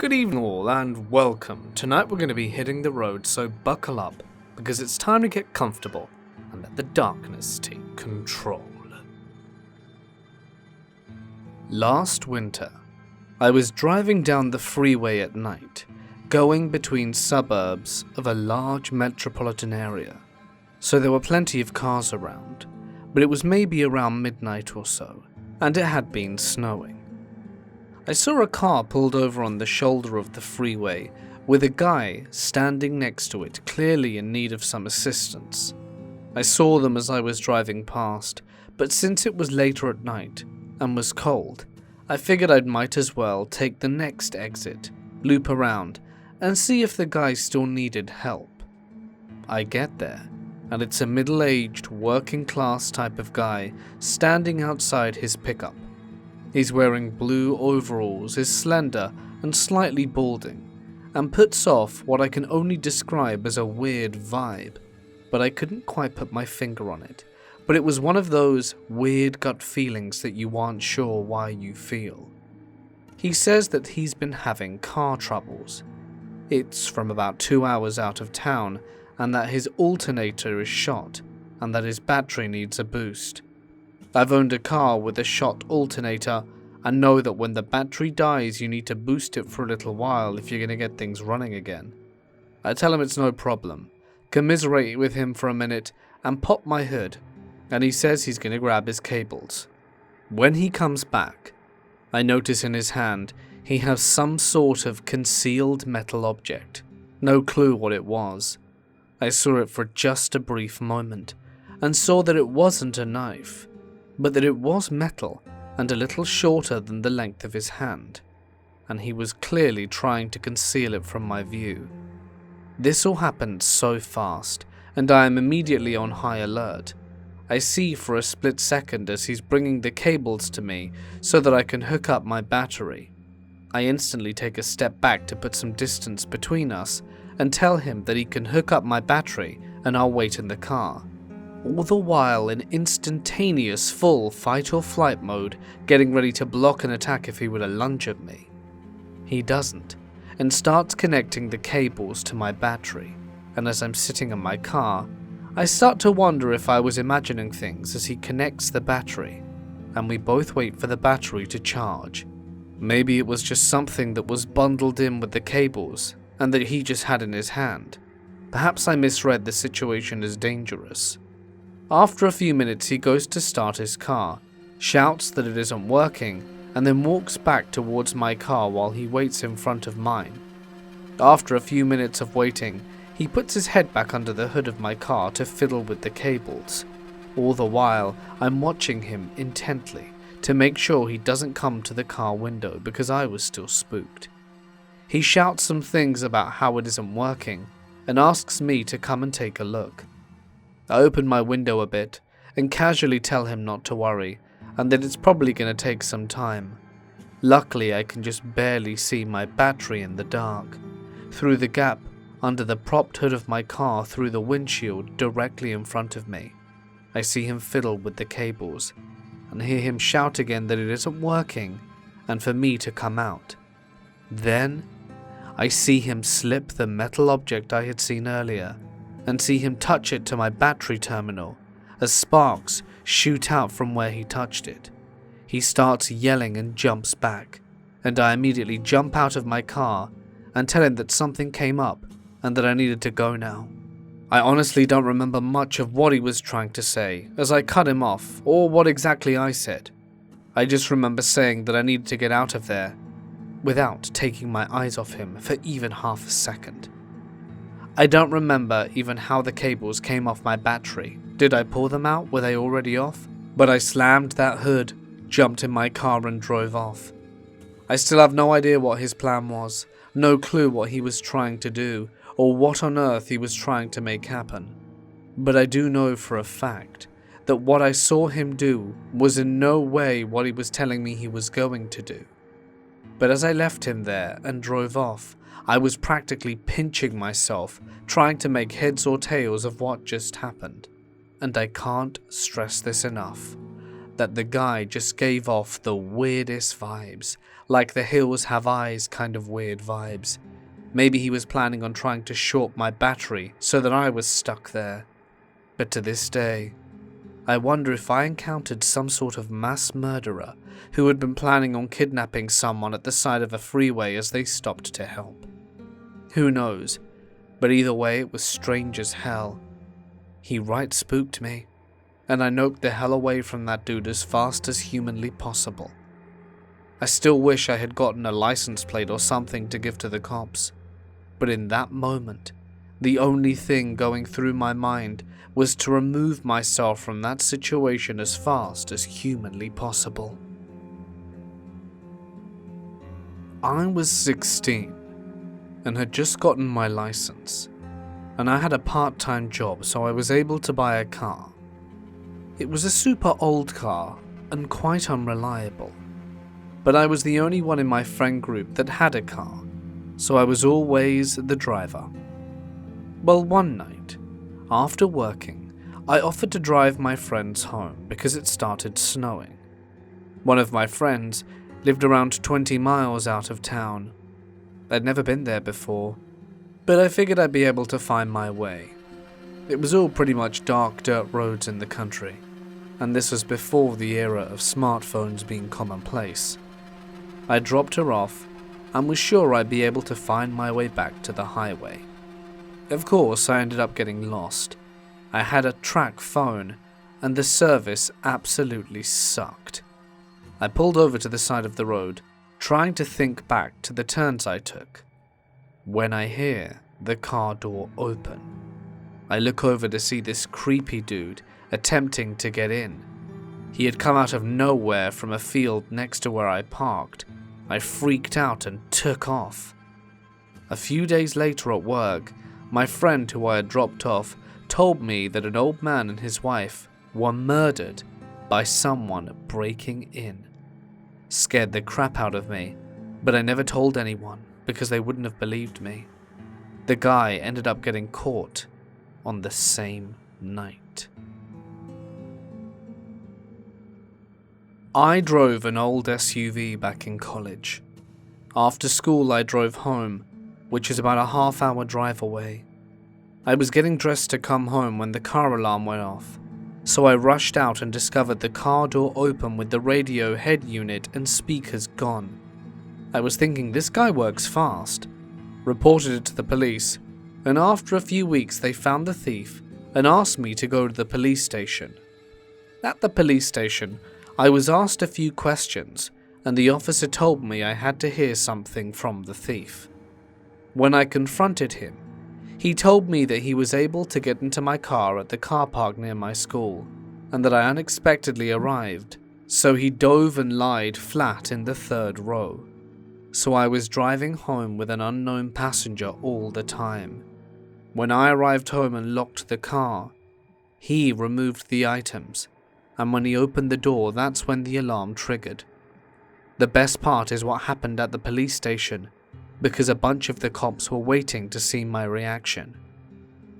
Good evening all and welcome. Tonight we're going to be hitting the road, so buckle up because it's time to get comfortable and let the darkness take control. Last winter, I was driving down the freeway at night, going between suburbs of a large metropolitan area, so there were plenty of cars around, but it was maybe around midnight or so, and it had been snowing. I saw a car pulled over on the shoulder of the freeway with a guy standing next to it, clearly in need of some assistance. I saw them as I was driving past, but since it was later at night and was cold, I figured I might as well take the next exit, loop around, and see if the guy still needed help. I get there, and it's a middle-aged, working-class type of guy standing outside his pickup. He's wearing blue overalls, is slender and slightly balding, and puts off what I can only describe as a weird vibe, but I couldn't quite put my finger on it. But it was one of those weird gut feelings that you aren't sure why you feel. He says that he's been having car troubles. It's from about 2 hours out of town, and that his alternator is shot, and that his battery needs a boost. I've owned a car with a shot alternator and know that when the battery dies you need to boost it for a little while if you're going to get things running again. I tell him it's no problem, commiserate with him for a minute and pop my hood, and he says he's going to grab his cables. When he comes back, I notice in his hand he has some sort of concealed metal object. No clue what it was. I saw it for just a brief moment and saw that it wasn't a knife, but that it was metal and a little shorter than the length of his hand, and he was clearly trying to conceal it from my view. This all happened so fast, and I am immediately on high alert. I see for a split second as he's bringing the cables to me so that I can hook up my battery. I instantly take a step back to put some distance between us and tell him that he can hook up my battery and I'll wait in the car. All the while in instantaneous full fight or flight mode, getting ready to block an attack if he were to lunge at me. He doesn't, and starts connecting the cables to my battery, and as I'm sitting in my car, I start to wonder if I was imagining things as he connects the battery, and we both wait for the battery to charge. Maybe it was just something that was bundled in with the cables, and that he just had in his hand. Perhaps I misread the situation as dangerous. After a few minutes he goes to start his car, shouts that it isn't working, and then walks back towards my car while he waits in front of mine. After a few minutes of waiting, he puts his head back under the hood of my car to fiddle with the cables. All the while, I'm watching him intently to make sure he doesn't come to the car window because I was still spooked. He shouts some things about how it isn't working and asks me to come and take a look. I open my window a bit and casually tell him not to worry and that it's probably going to take some time. Luckily, I can just barely see my battery in the dark, through the gap under the propped hood of my car through the windshield directly in front of me. I see him fiddle with the cables and hear him shout again that it isn't working and for me to come out. Then I see him slip the metal object I had seen earlier and see him touch it to my battery terminal as sparks shoot out from where he touched it. He starts yelling and jumps back, and I immediately jump out of my car and tell him that something came up and that I needed to go now. I honestly don't remember much of what he was trying to say as I cut him off or what exactly I said. I just remember saying that I needed to get out of there without taking my eyes off him for even half a second. I don't remember even how the cables came off my battery. Did I pull them out? Were they already off? But I slammed that hood, jumped in my car and drove off. I still have no idea what his plan was, no clue what he was trying to do, or what on earth he was trying to make happen. But I do know for a fact that what I saw him do was in no way what he was telling me he was going to do. But as I left him there and drove off, I was practically pinching myself, trying to make heads or tails of what just happened. And I can't stress this enough. that the guy just gave off the weirdest vibes, like the hills have eyes kind of weird vibes. Maybe he was planning on trying to short my battery so that I was stuck there. But to this day, I wonder if I encountered some sort of mass murderer who had been planning on kidnapping someone at the side of a freeway as they stopped to help. Who knows, but either way it was strange as hell. He right spooked me, and I noped the hell away from that dude as fast as humanly possible. I still wish I had gotten a license plate or something to give to the cops, but in that moment, the only thing going through my mind was to remove myself from that situation as fast as humanly possible. I was 16 and had just gotten my license, and I had a part-time job, so I was able to buy a car. It was a super old car and quite unreliable, but I was the only one in my friend group that had a car, so I was always the driver. Well, one night, after working, I offered to drive my friends home because it started snowing. One of my friends lived around 20 miles out of town. I'd never been there before, but I figured I'd be able to find my way. It was all pretty much dark dirt roads in the country, and this was before the era of smartphones being commonplace. I dropped her off and was sure I'd be able to find my way back to the highway. Of course, I ended up getting lost. I had a track phone, and the service absolutely sucked. I pulled over to the side of the road, trying to think back to the turns I took, when I hear the car door open. I look over to see this creepy dude attempting to get in. He had come out of nowhere from a field next to where I parked. I freaked out and took off. A few days later at work, my friend who I had dropped off told me that an old man and his wife were murdered by someone breaking in. Scared the crap out of me, but I never told anyone because they wouldn't have believed me. The guy ended up getting caught on the same night. I drove an old SUV back in college. After school I drove home, which is about a half-hour drive away. I was getting dressed to come home when the car alarm went off, so I rushed out and discovered the car door open with the radio head unit and speakers gone. I was thinking, this guy works fast. Reported it to the police, and after a few weeks they found the thief and asked me to go to the police station. At the police station, I was asked a few questions, and the officer told me I had to hear something from the thief. When I confronted him, he told me that he was able to get into my car at the car park near my school, and that I unexpectedly arrived, so he dove and lied flat in the third row. So I was driving home with an unknown passenger all the time. When I arrived home and locked the car, he removed the items, and when he opened the door, that's when the alarm triggered. The best part is what happened at the police station, because a bunch of the cops were waiting to see my reaction.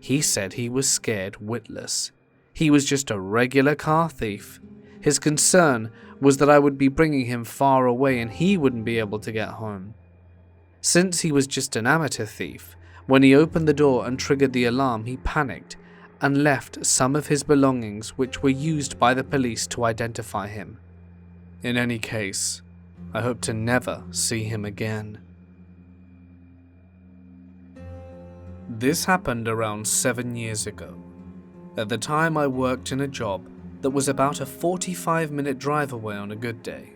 He said he was scared witless. He was just a regular car thief. His concern was that I would be bringing him far away and he wouldn't be able to get home. Since he was just an amateur thief, when he opened the door and triggered the alarm, he panicked and left some of his belongings, which were used by the police to identify him. In any case, I hope to never see him again. This happened around 7 years ago. At the time, I worked in a job that was about a 45-minute drive away on a good day.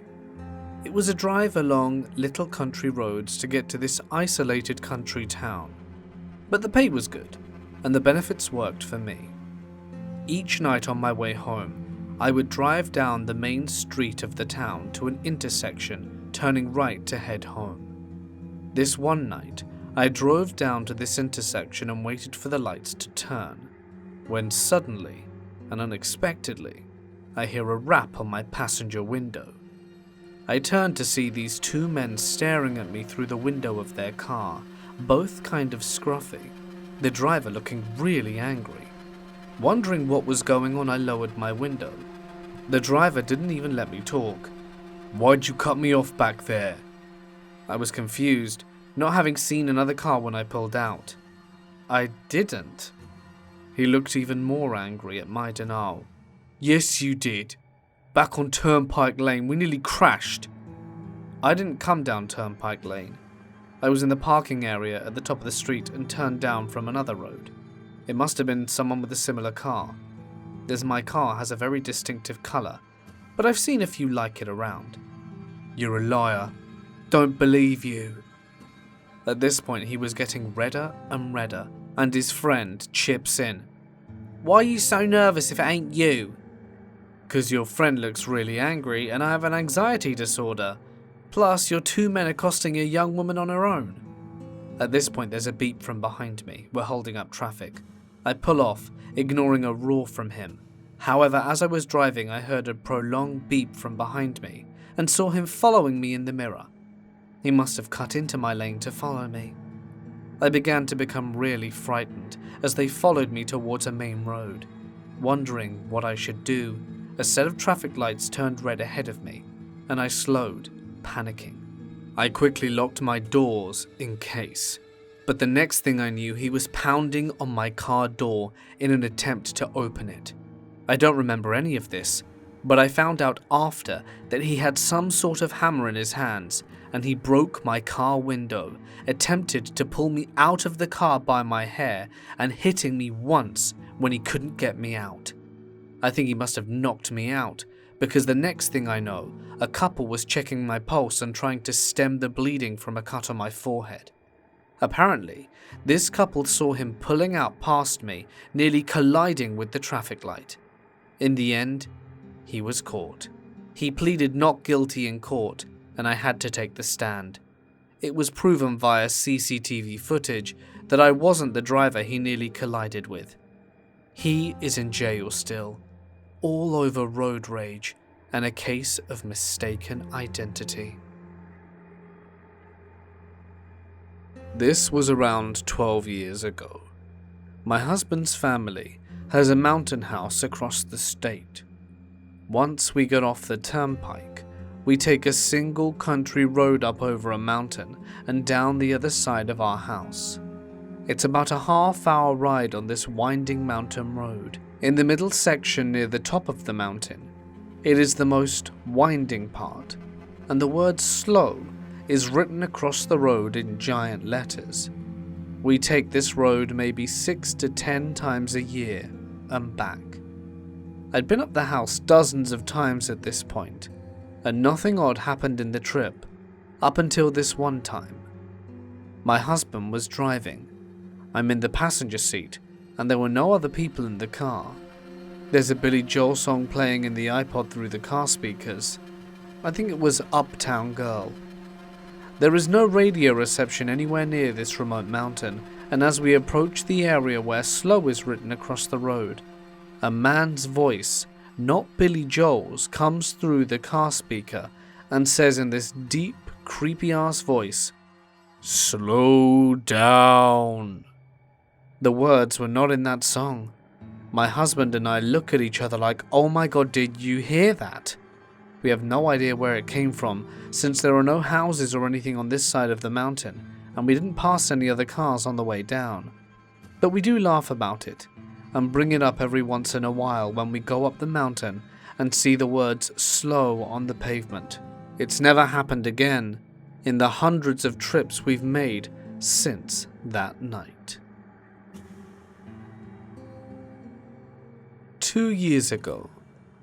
It was a drive along little country roads to get to this isolated country town, but the pay was good, and the benefits worked for me. Each night on my way home, I would drive down the main street of the town to an intersection, turning right to head home. This one night, I drove down to this intersection and waited for the lights to turn, when suddenly and unexpectedly, I hear a rap on my passenger window. I turned to see these two men staring at me through the window of their car, both kind of scruffy, the driver looking really angry. Wondering what was going on, I lowered my window. The driver didn't even let me talk. "Why'd you cut me off back there?" I was confused, not having seen another car when I pulled out. "I didn't." He looked even more angry at my denial. "Yes, you did. Back on Turnpike Lane, we nearly crashed." I didn't come down Turnpike Lane. I was in the parking area at the top of the street and turned down from another road. It must have been someone with a similar car, as my car has a very distinctive colour, but I've seen a few like it around. "You're a liar. Don't believe you." At this point he was getting redder and redder, and his friend chips in. "Why are you so nervous if it ain't you?" "'Cause your friend looks really angry and I have an anxiety disorder. Plus, you're two men accosting a young woman on her own." At this point there's a beep from behind me. We're holding up traffic. I pull off, ignoring a roar from him. However, as I was driving I heard a prolonged beep from behind me and saw him following me in the mirror. He must have cut into my lane to follow me. I began to become really frightened as they followed me towards a main road. Wondering what I should do, a set of traffic lights turned red ahead of me, and I slowed, panicking. I quickly locked my doors in case, but the next thing I knew he was pounding on my car door in an attempt to open it. I don't remember any of this, but I found out after that he had some sort of hammer in his hands and he broke my car window, attempted to pull me out of the car by my hair and hitting me once when he couldn't get me out. I think he must have knocked me out because the next thing I know, a couple was checking my pulse and trying to stem the bleeding from a cut on my forehead. Apparently, this couple saw him pulling out past me, nearly colliding with the traffic light. In the end, he was caught. He pleaded not guilty in court, and I had to take the stand. It was proven via CCTV footage that I wasn't the driver he nearly collided with. He is in jail still, all over road rage and a case of mistaken identity. This was around 12 years ago. My husband's family has a mountain house across the state. Once we get off the turnpike, we take a single country road up over a mountain and down the other side of our house. It's about a half-hour ride on this winding mountain road. In the middle section near the top of the mountain, it is the most winding part, and the word slow is written across the road in giant letters. We take this road maybe 6 to 10 times a year and back. I'd been up the house dozens of times at this point, and nothing odd happened in the trip, up until this one time. My husband was driving. I'm in the passenger seat, and there were no other people in the car. There's a Billy Joel song playing in the iPod through the car speakers. I think it was Uptown Girl. There is no radio reception anywhere near this remote mountain, and as we approach the area where slow is written across the road, a man's voice, not Billy Joel's, comes through the car speaker and says in this deep, creepy-ass voice, "Slow down." The words were not in that song. My husband and I look at each other like, "Oh my god, did you hear that?" We have no idea where it came from, since there are no houses or anything on this side of the mountain, and we didn't pass any other cars on the way down. But we do laugh about it, and bring it up every once in a while when we go up the mountain and see the words slow on the pavement. It's never happened again in the hundreds of trips we've made since that night. 2 years ago,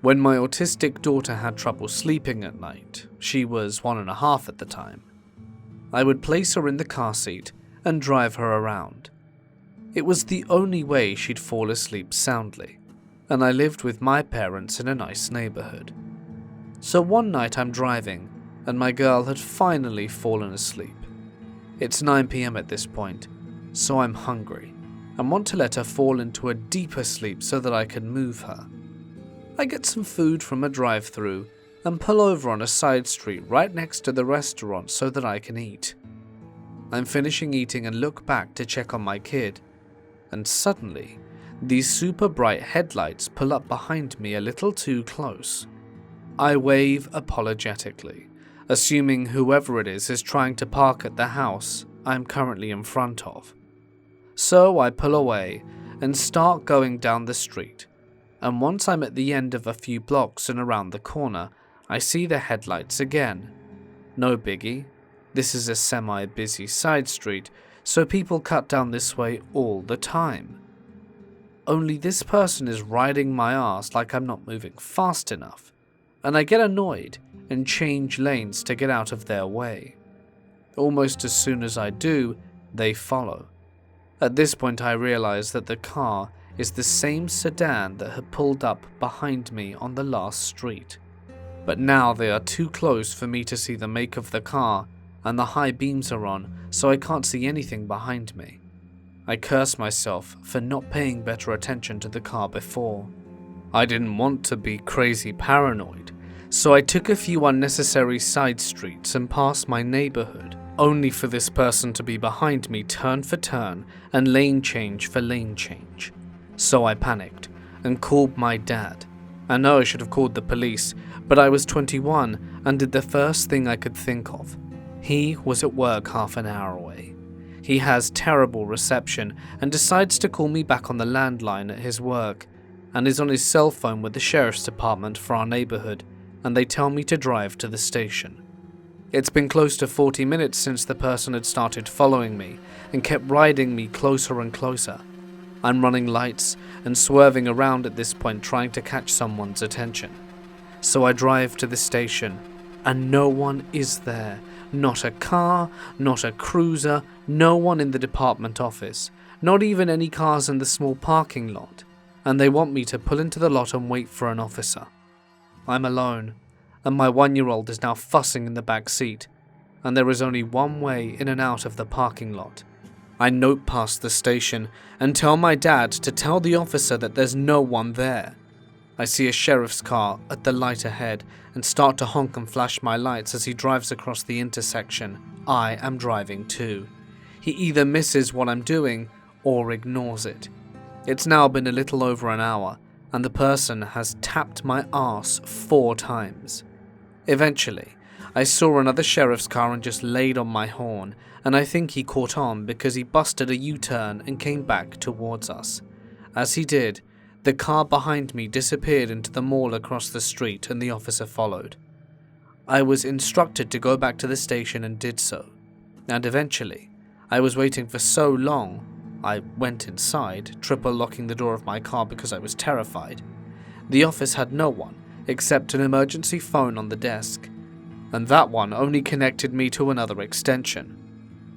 when my autistic daughter had trouble sleeping at night, she was 1.5 at the time, I would place her in the car seat and drive her around. It was the only way she'd fall asleep soundly, and I lived with my parents in a nice neighborhood. So one night I'm driving, and my girl had finally fallen asleep. It's 9 p.m. at this point, so I'm hungry, and want to let her fall into a deeper sleep so that I can move her. I get some food from a drive-thru and pull over on a side street right next to the restaurant so that I can eat. I'm finishing eating and look back to check on my kid, and suddenly, these super bright headlights pull up behind me a little too close, I wave apologetically, assuming whoever it is trying to park at the house I'm currently in front of. So I pull away and start going down the street, and once I'm at the end of a few blocks and around the corner, I see the headlights again. No biggie, this is a semi-busy side street, so people cut down this way all the time. Only this person is riding my ass like I'm not moving fast enough, and I get annoyed and change lanes to get out of their way. Almost as soon as I do, they follow. At this point I realize that the car is the same sedan that had pulled up behind me on the last street. But now they are too close for me to see the make of the car, and the high beams are on, so I can't see anything behind me. I curse myself for not paying better attention to the car before. I didn't want to be crazy paranoid, so I took a few unnecessary side streets and passed my neighborhood, only for this person to be behind me turn for turn and lane change for lane change. So I panicked and called my dad. I know I should have called the police, but I was 21 and did the first thing I could think of. He was at work half an hour away. He has terrible reception and decides to call me back on the landline at his work, and is on his cell phone with the sheriff's department for our neighborhood, and they tell me to drive to the station. It's been close to 40 minutes since the person had started following me and kept riding me closer and closer. I'm running lights and swerving around at this point trying to catch someone's attention. So I drive to the station, and no one is there. Not a car, not a cruiser, no one in the department office, not even any cars in the small parking lot, and they want me to pull into the lot and wait for an officer. I'm alone, and my 1-year-old is now fussing in the back seat, and there is only one way in and out of the parking lot. I note past the station and tell my dad to tell the officer that there's no one there. I see a sheriff's car at the light ahead and start to honk and flash my lights as he drives across the intersection I am driving to. He either misses what I'm doing or ignores it. It's now been a little over an hour, and the person has tapped my arse 4 times. Eventually, I saw another sheriff's car and just laid on my horn, and I think he caught on because he busted a U-turn and came back towards us. As he did, the car behind me disappeared into the mall across the street and the officer followed. I was instructed to go back to the station and did so, and eventually, I was waiting for so long, I went inside, triple locking the door of my car because I was terrified. The office had no one except an emergency phone on the desk, and that one only connected me to another extension.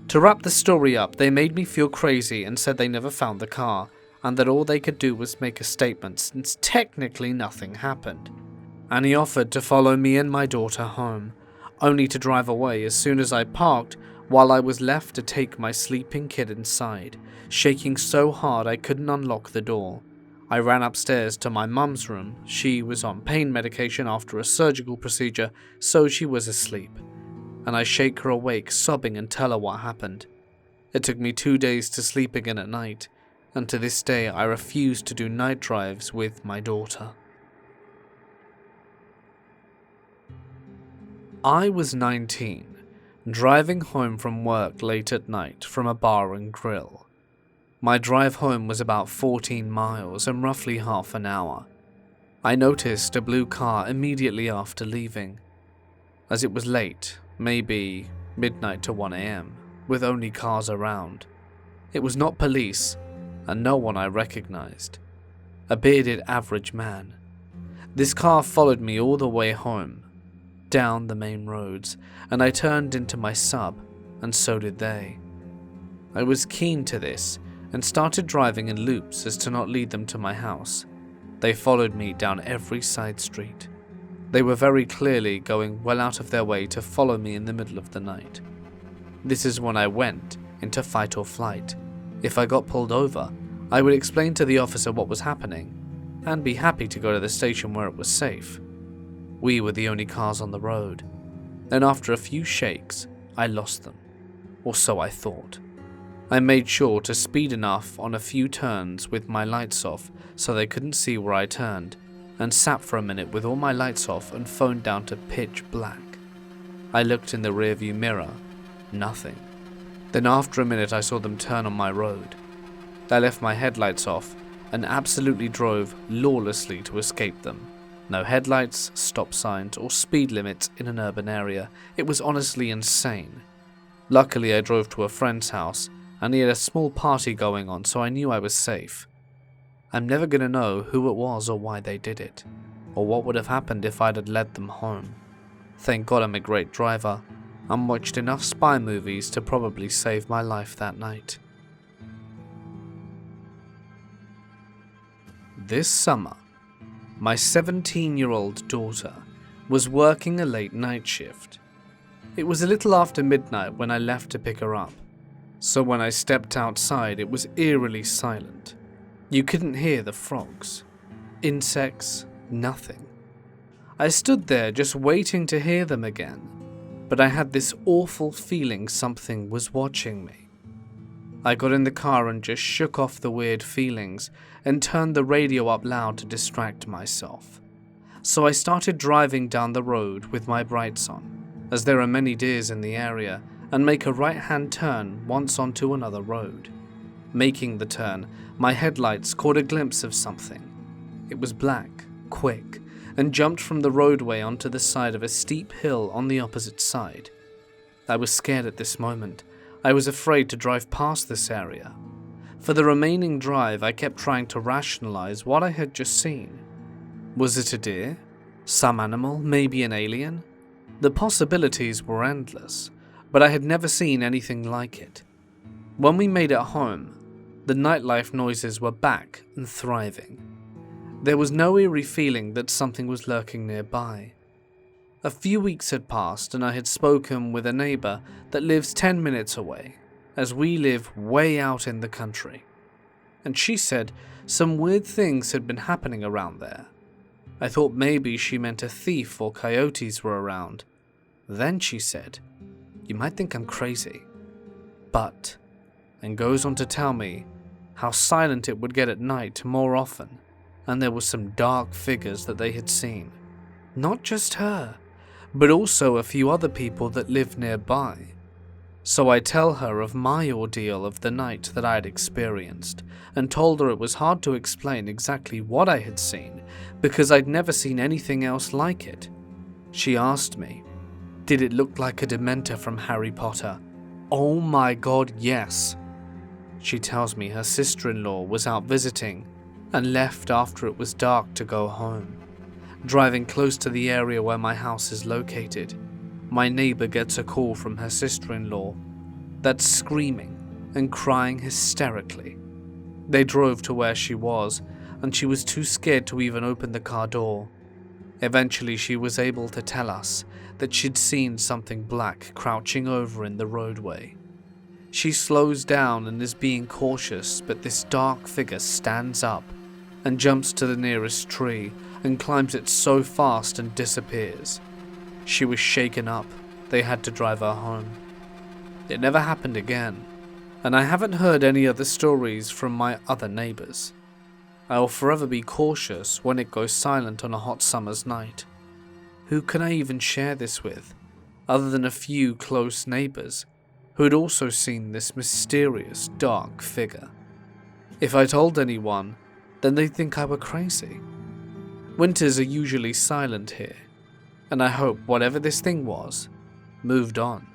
To wrap the story up, they made me feel crazy and said they never found the car, and that all they could do was make a statement since technically nothing happened. And he offered to follow me and my daughter home, only to drive away as soon as I parked, while I was left to take my sleeping kid inside, shaking so hard I couldn't unlock the door. I ran upstairs to my mum's room. She was on pain medication after a surgical procedure, so she was asleep. And I shake her awake, sobbing, and tell her what happened. It took me 2 days to sleep again at night, and to this day I refuse to do night drives with my daughter. I was 19, driving home from work late at night from a bar and grill. My drive home was about 14 miles and roughly half an hour. I noticed a blue car immediately after leaving. As it was late, maybe midnight to 1 a.m., with only cars around. It was not police, and no one I recognized. A bearded average man. This car followed me all the way home, down the main roads, and I turned into my sub, and so did they. I was keen to this, and started driving in loops as to not lead them to my house. They followed me down every side street. They were very clearly going well out of their way to follow me in the middle of the night. This is when I went into fight or flight. If I got pulled over, I would explain to the officer what was happening, and be happy to go to the station where it was safe. We were the only cars on the road, and after a few shakes, I lost them, or so I thought. I made sure to speed enough on a few turns with my lights off so they couldn't see where I turned, and sat for a minute with all my lights off and phone down to pitch black. I looked in the rearview mirror. Nothing. Then after a minute I saw them turn on my road. I left my headlights off and absolutely drove lawlessly to escape them. No headlights, stop signs, or speed limits in an urban area. It was honestly insane. Luckily I drove to a friend's house and he had a small party going on, so I knew I was safe. I'm never gonna know who it was or why they did it, or what would have happened if I'd had led them home. Thank God I'm a great driver and watched enough spy movies to probably save my life that night. This summer, my 17-year-old daughter was working a late night shift. It was a little after midnight when I left to pick her up, so when I stepped outside it was eerily silent. You couldn't hear the frogs, insects, nothing. I stood there just waiting to hear them again, but I had this awful feeling something was watching me. I got in the car and just shook off the weird feelings and turned the radio up loud to distract myself. So I started driving down the road with my brights on, as there are many deers in the area, and make a right-hand turn once onto another road. Making the turn, my headlights caught a glimpse of something. It was black, quick, and jumped from the roadway onto the side of a steep hill on the opposite side. I was scared at this moment. I was afraid to drive past this area. For the remaining drive, I kept trying to rationalize what I had just seen. Was it a deer? Some animal? Maybe an alien? The possibilities were endless, but I had never seen anything like it. When we made it home, the nightlife noises were back and thriving. There was no eerie feeling that something was lurking nearby. A few weeks had passed and I had spoken with a neighbor that lives 10 minutes away, as we live way out in the country. And she said some weird things had been happening around there. I thought maybe she meant a thief or coyotes were around. Then she said, "You might think I'm crazy, but," and goes on to tell me how silent it would get at night more often, and there were some dark figures that they had seen. Not just her, but also a few other people that lived nearby. So I tell her of my ordeal of the night that I had experienced, and told her it was hard to explain exactly what I had seen, because I'd never seen anything else like it. She asked me, did it look like a Dementor from Harry Potter? Oh my God, yes. She tells me her sister-in-law was out visiting and left after it was dark to go home. Driving close to the area where my house is located, my neighbor gets a call from her sister-in-law that's screaming and crying hysterically. They drove to where she was, and she was too scared to even open the car door. Eventually she was able to tell us that she'd seen something black crouching over in the roadway. She slows down and is being cautious, but this dark figure stands up and jumps to the nearest tree and climbs it so fast and disappears. She was shaken up. They had to drive her home. It never happened again, and I haven't heard any other stories from my other neighbors. I will forever be cautious when it goes silent on a hot summer's night. Who can I even share this with, other than a few close neighbors who had also seen this mysterious dark figure? If I told anyone, then they'd think I were crazy. Winters are usually silent here, and I hope whatever this thing was, moved on,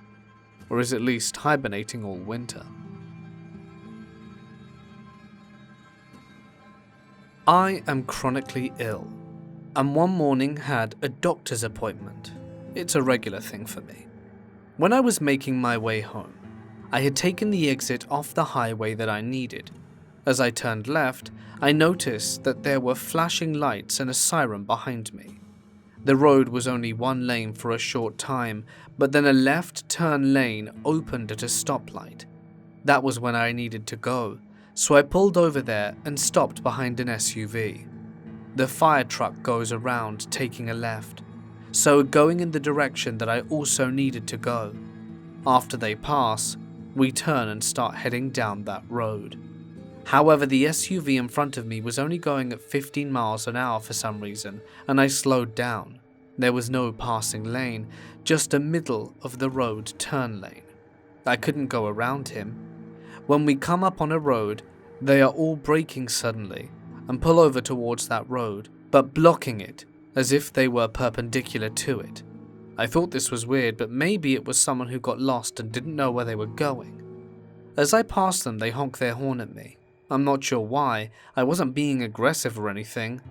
or is at least hibernating all winter. I am chronically ill, and one morning had a doctor's appointment. It's a regular thing for me. When I was making my way home, I had taken the exit off the highway that I needed. As I turned left, I noticed that there were flashing lights and a siren behind me. The road was only one lane for a short time, but then a left turn lane opened at a stoplight. That was when I needed to go, so I pulled over there and stopped behind an SUV. The fire truck goes around taking a left, so going in the direction that I also needed to go. After they pass, we turn and start heading down that road. However, the SUV in front of me was only going at 15 miles an hour for some reason, and I slowed down. There was no passing lane, just a middle of the road turn lane. I couldn't go around him. When we come up on a road, they are all braking suddenly and pull over towards that road, but blocking it as if they were perpendicular to it. I thought this was weird, but maybe it was someone who got lost and didn't know where they were going. As I passed them, they honked their horn at me. I'm not sure why. I wasn't being aggressive or anything.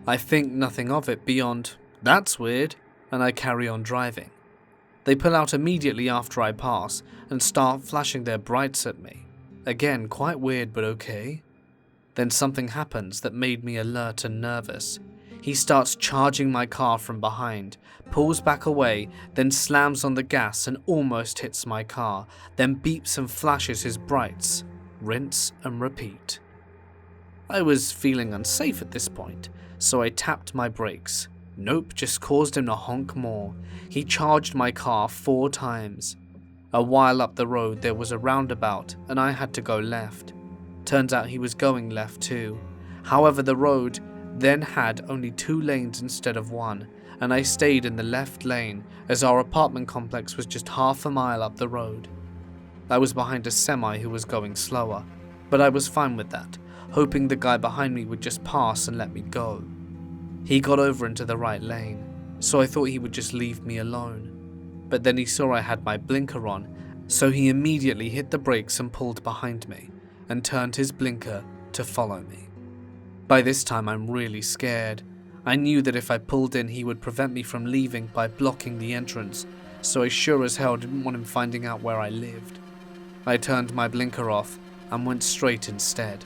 I think nothing of it beyond, "That's weird," and I carry on driving. They pull out immediately after I pass and start flashing their brights at me. Again, quite weird, but okay. Then something happens that made me alert and nervous. He starts charging my car from behind, pulls back away, then slams on the gas and almost hits my car, then beeps and flashes his brights. Rinse and repeat. I was feeling unsafe at this point, so I tapped my brakes. Nope, just caused him to honk more. He charged my car 4 times. A while up the road there was a roundabout and I had to go left. Turns out he was going left too. However, the road then had only 2 lanes instead of 1, and I stayed in the left lane as our apartment complex was just half a mile up the road. I was behind a semi who was going slower, but I was fine with that, hoping the guy behind me would just pass and let me go. He got over into the right lane, so I thought he would just leave me alone. But then he saw I had my blinker on, so he immediately hit the brakes and pulled behind me, and turned his blinker to follow me. By this time I'm really scared. I knew that if I pulled in he would prevent me from leaving by blocking the entrance, so I sure as hell didn't want him finding out where I lived. I turned my blinker off and went straight instead.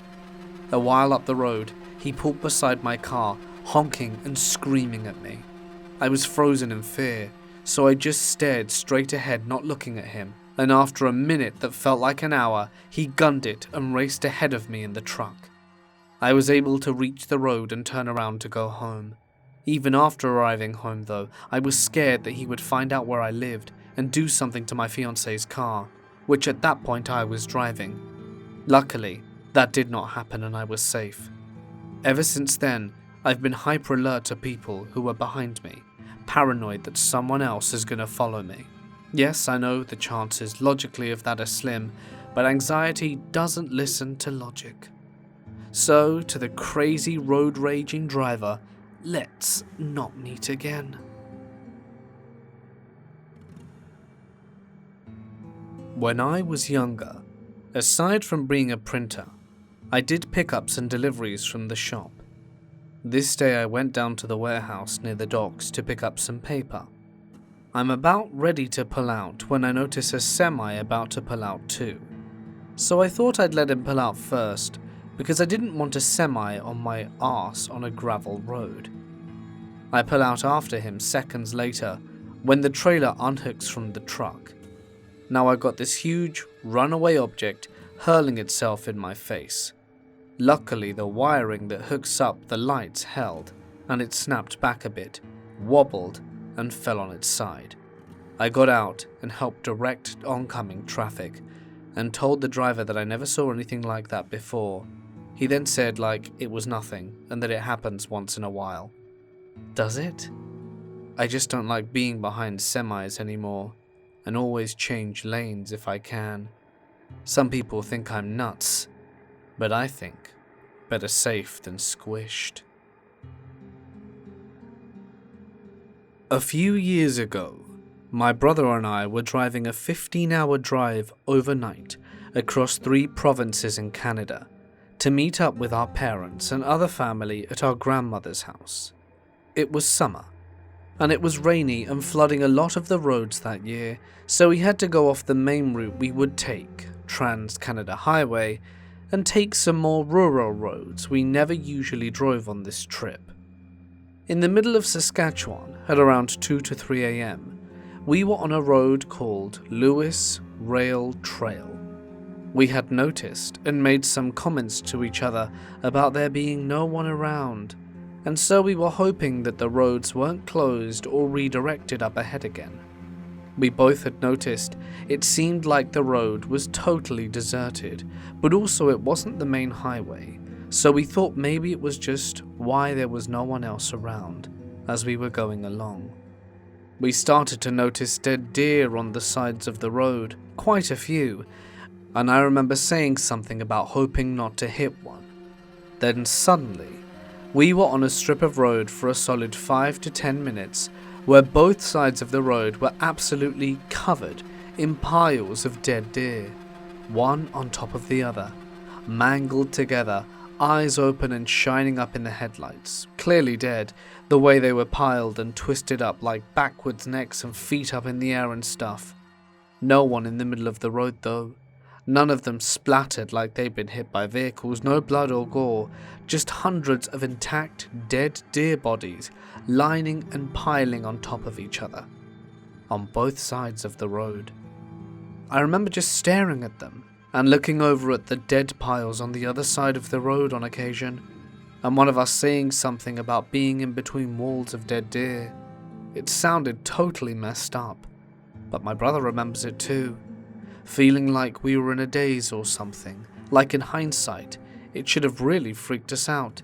A while up the road, he pulled beside my car, honking and screaming at me. I was frozen in fear, so I just stared straight ahead, not looking at him, and after a minute that felt like an hour, he gunned it and raced ahead of me in the truck. I was able to reach the road and turn around to go home. Even after arriving home though, I was scared that he would find out where I lived and do something to my fiance's car, which at that point I was driving. Luckily, that did not happen and I was safe. Ever since then, I've been hyper alert to people who are behind me, paranoid that someone else is gonna follow me. Yes, I know the chances logically of that are slim, but anxiety doesn't listen to logic. So, to the crazy road raging driver, let's not meet again. When I was younger, aside from being a printer, I did pickups and deliveries from the shop. This day I went down to the warehouse near the docks to pick up some paper. I'm about ready to pull out when I notice a semi about to pull out too. So I thought I'd let him pull out first, because I didn't want a semi on my arse on a gravel road. I pull out after him seconds later when the trailer unhooks from the truck. Now I got this huge runaway object hurling itself in my face. Luckily the wiring that hooks up the lights held, and it snapped back a bit, wobbled and fell on its side. I got out and helped direct oncoming traffic and told the driver that I never saw anything like that before. He then said like it was nothing and that it happens once in a while. Does it? I just don't like being behind semis anymore and always change lanes if I can. Some people think I'm nuts, but I think better safe than squished. A few years ago, my brother and I were driving a 15-hour drive overnight across 3 provinces in Canada to meet up with our parents and other family at our grandmother's house. It was summer, and it was rainy and flooding a lot of the roads that year, so we had to go off the main route we would take, Trans-Canada Highway, and take some more rural roads we never usually drove on this trip. In the middle of Saskatchewan, at around 2 to 3 a.m., we were on a road called Lewis Rail Trail. We had noticed and made some comments to each other about there being no one around, and so we were hoping that the roads weren't closed or redirected up ahead again. We both had noticed it seemed like the road was totally deserted, but also it wasn't the main highway, so we thought maybe it was just why there was no one else around as we were going along. We started to notice dead deer on the sides of the road, quite a few, and I remember saying something about hoping not to hit one. Then suddenly, we were on a strip of road for a solid 5 to 10 minutes where both sides of the road were absolutely covered in piles of dead deer, one on top of the other, mangled together, eyes open and shining up in the headlights, clearly dead, the way they were piled and twisted up like backwards necks and feet up in the air and stuff. No one in the middle of the road though. None of them splattered like they'd been hit by vehicles, no blood or gore, just hundreds of intact, dead deer bodies lining and piling on top of each other, on both sides of the road. I remember just staring at them and looking over at the dead piles on the other side of the road on occasion, and one of us saying something about being in between walls of dead deer. It sounded totally messed up, but my brother remembers it too. Feeling like we were in a daze or something, like in hindsight, it should have really freaked us out.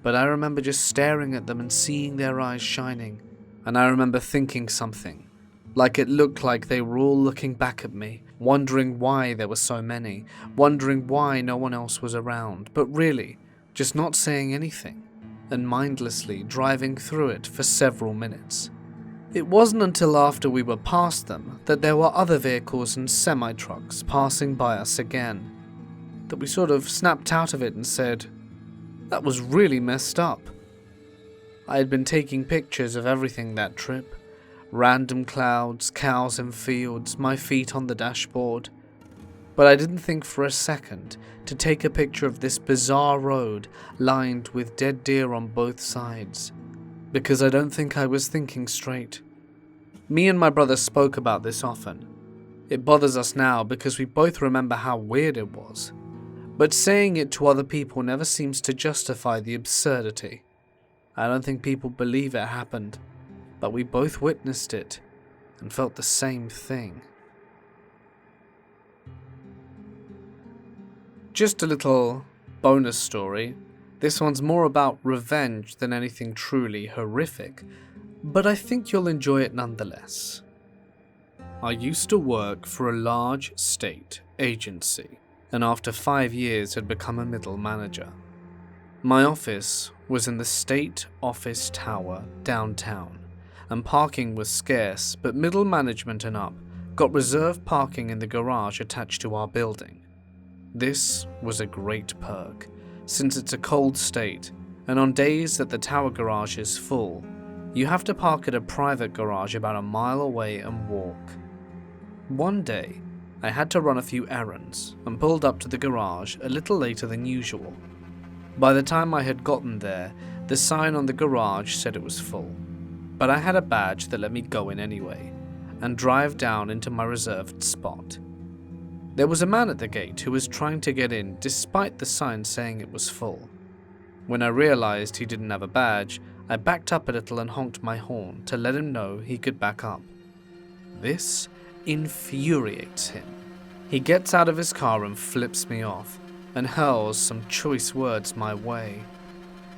But I remember just staring at them and seeing their eyes shining, and I remember thinking something, like it looked like they were all looking back at me, wondering why there were so many, wondering why no one else was around, but really, just not saying anything, and mindlessly driving through it for several minutes. It wasn't until after we were past them that there were other vehicles and semi-trucks passing by us again, that we sort of snapped out of it and said, that was really messed up. I had been taking pictures of everything that trip. Random clouds, cows in fields, my feet on the dashboard. But I didn't think for a second to take a picture of this bizarre road lined with dead deer on both sides, because I don't think I was thinking straight. Me and my brother spoke about this often. It bothers us now because we both remember how weird it was. But saying it to other people never seems to justify the absurdity. I don't think people believe it happened, but we both witnessed it and felt the same thing. Just a little bonus story. This one's more about revenge than anything truly horrific, but I think you'll enjoy it nonetheless. I used to work for a large state agency, and after 5 years had become a middle manager. My office was in the state office tower downtown, and parking was scarce, but middle management and up got reserved parking in the garage attached to our building. This was a great perk, since it's a cold state, and on days that the tower garage is full, you have to park at a private garage about a mile away and walk. One day, I had to run a few errands and pulled up to the garage a little later than usual. By the time I had gotten there, the sign on the garage said it was full, but I had a badge that let me go in anyway, and drive down into my reserved spot. There was a man at the gate who was trying to get in despite the sign saying it was full. When I realized he didn't have a badge, I backed up a little and honked my horn to let him know he could back up. This infuriates him. He gets out of his car and flips me off, and hurls some choice words my way.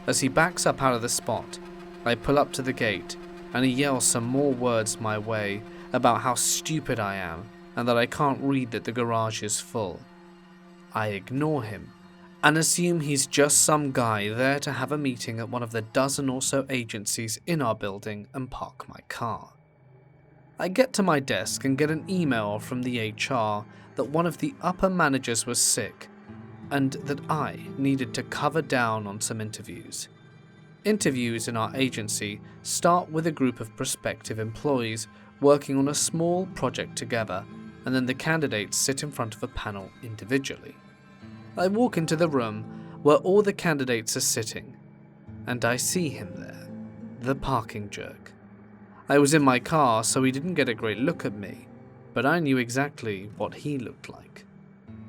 As he backs up out of the spot, I pull up to the gate, and he yells some more words my way about how stupid I am, and that I can't read that the garage is full. I ignore him, and assume he's just some guy there to have a meeting at one of the dozen or so agencies in our building and park my car. I get to my desk and get an email from the HR that one of the upper managers was sick, and that I needed to cover down on some interviews. Interviews in our agency start with a group of prospective employees working on a small project together, and then the candidates sit in front of a panel individually. I walk into the room where all the candidates are sitting, and I see him there, the parking jerk. I was in my car, so he didn't get a great look at me, but I knew exactly what he looked like.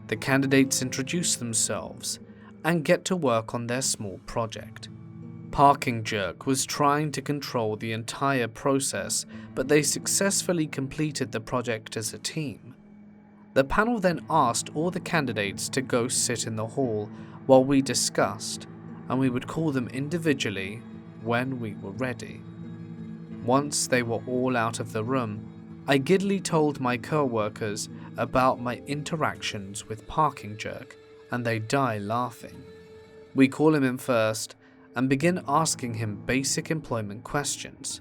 The candidates introduce themselves and get to work on their small project. Parking Jerk was trying to control the entire process, but they successfully completed the project as a team. The panel then asked all the candidates to go sit in the hall while we discussed, and we would call them individually when we were ready. Once they were all out of the room, I giddily told my co-workers about my interactions with Parking Jerk, and they die laughing. We call him in first and begin asking him basic employment questions.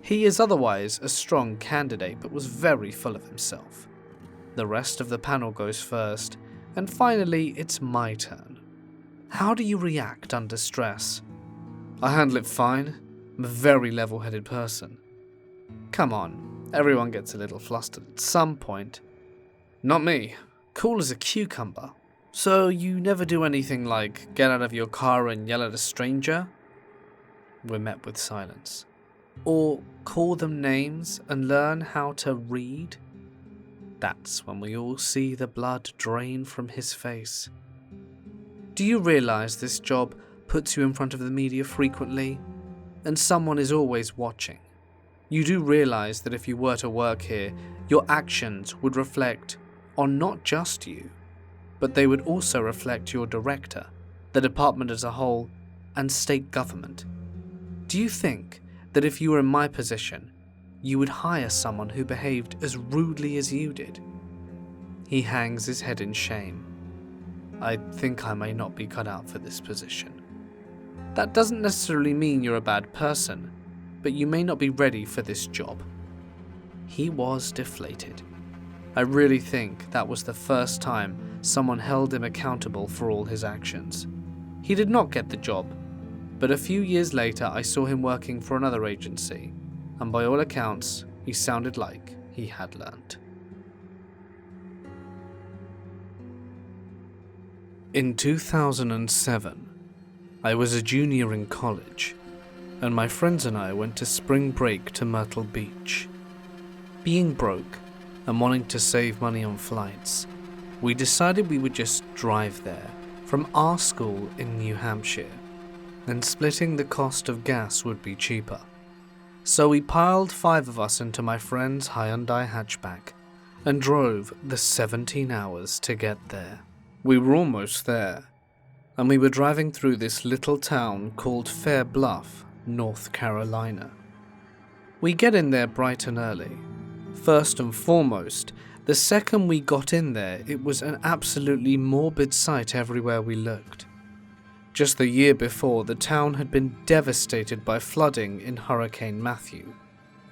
He is otherwise a strong candidate but was very full of himself. The rest of the panel goes first, and finally it's my turn. How do you react under stress? I handle it fine. I'm a very level-headed person. Come on, everyone gets a little flustered at some point. Not me. Cool as a cucumber. So you never do anything like get out of your car and yell at a stranger? We're met with silence. Or call them names and learn how to read? That's when we all see the blood drain from his face. Do you realize this job puts you in front of the media frequently? And someone is always watching. You do realize that if you were to work here, your actions would reflect on not just you, but they would also reflect your director, the department as a whole, and state government. Do you think that if you were in my position, you would hire someone who behaved as rudely as you did? He hangs his head in shame. I think I may not be cut out for this position. That doesn't necessarily mean you're a bad person, but you may not be ready for this job. He was deflated. I really think that was the first time someone held him accountable for all his actions. He did not get the job, but a few years later I saw him working for another agency, and by all accounts, he sounded like he had learnt. In 2007, I was a junior in college, and my friends and I went to spring break to Myrtle Beach. Being broke and wanting to save money on flights, we decided we would just drive there from our school in New Hampshire, and splitting the cost of gas would be cheaper. So we piled 5 of us into my friend's Hyundai hatchback and drove the 17 hours to get there. We were almost there, and we were driving through this little town called Fair Bluff, North Carolina. We get in there bright and early. First and foremost, the second we got in there, it was an absolutely morbid sight everywhere we looked. Just the year before, the town had been devastated by flooding in Hurricane Matthew.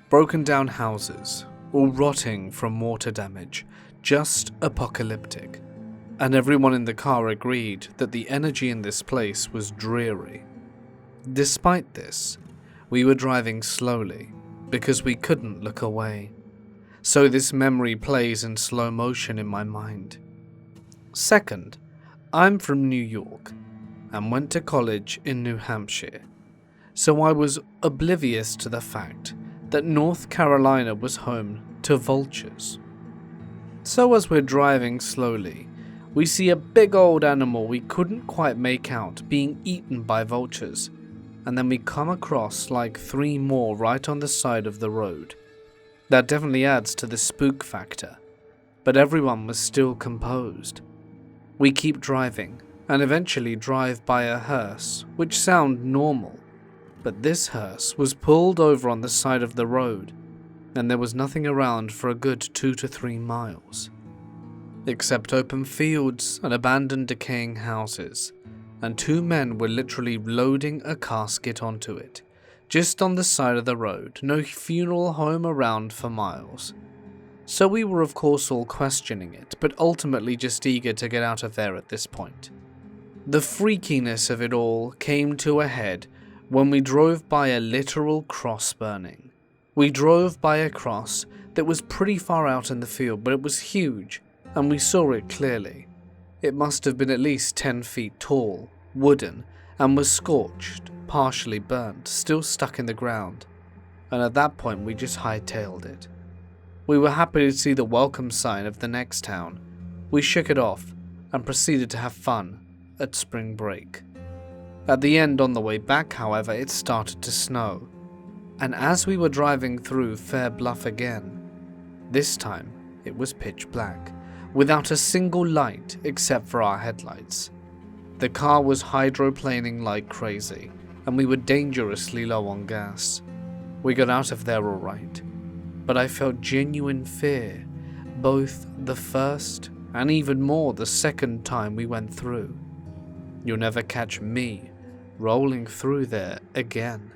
Broken down houses, all rotting from water damage, just apocalyptic. And everyone in the car agreed that the energy in this place was dreary. Despite this, we were driving slowly because we couldn't look away. So this memory plays in slow motion in my mind. Second, I'm from New York and went to college in New Hampshire, so I was oblivious to the fact that North Carolina was home to vultures. So as we're driving slowly, we see a big old animal we couldn't quite make out being eaten by vultures, and then we come across like 3 more right on the side of the road. That definitely adds to the spook factor, but everyone was still composed. We keep driving, and eventually drive by a hearse, which sound normal, but this hearse was pulled over on the side of the road, and there was nothing around for a good 2 to 3 miles. Except open fields and abandoned decaying houses, and 2 men were literally loading a casket onto it, just on the side of the road, no funeral home around for miles. So we were of course all questioning it, but ultimately just eager to get out of there at this point. The freakiness of it all came to a head when we drove by a literal cross burning. We drove by a cross that was pretty far out in the field, but it was huge, and we saw it clearly. It must have been at least 10 feet tall, wooden, and was scorched, partially burnt, still stuck in the ground, and at that point we just hightailed it. We were happy to see the welcome sign of the next town. We shook it off and proceeded to have fun at spring break. At the end on the way back, however, it started to snow, and as we were driving through Fair Bluff again, this time it was pitch black, without a single light except for our headlights. The car was hydroplaning like crazy, and we were dangerously low on gas. We got out of there all right, but I felt genuine fear, both the first and even more the second time we went through. You'll never catch me rolling through there again.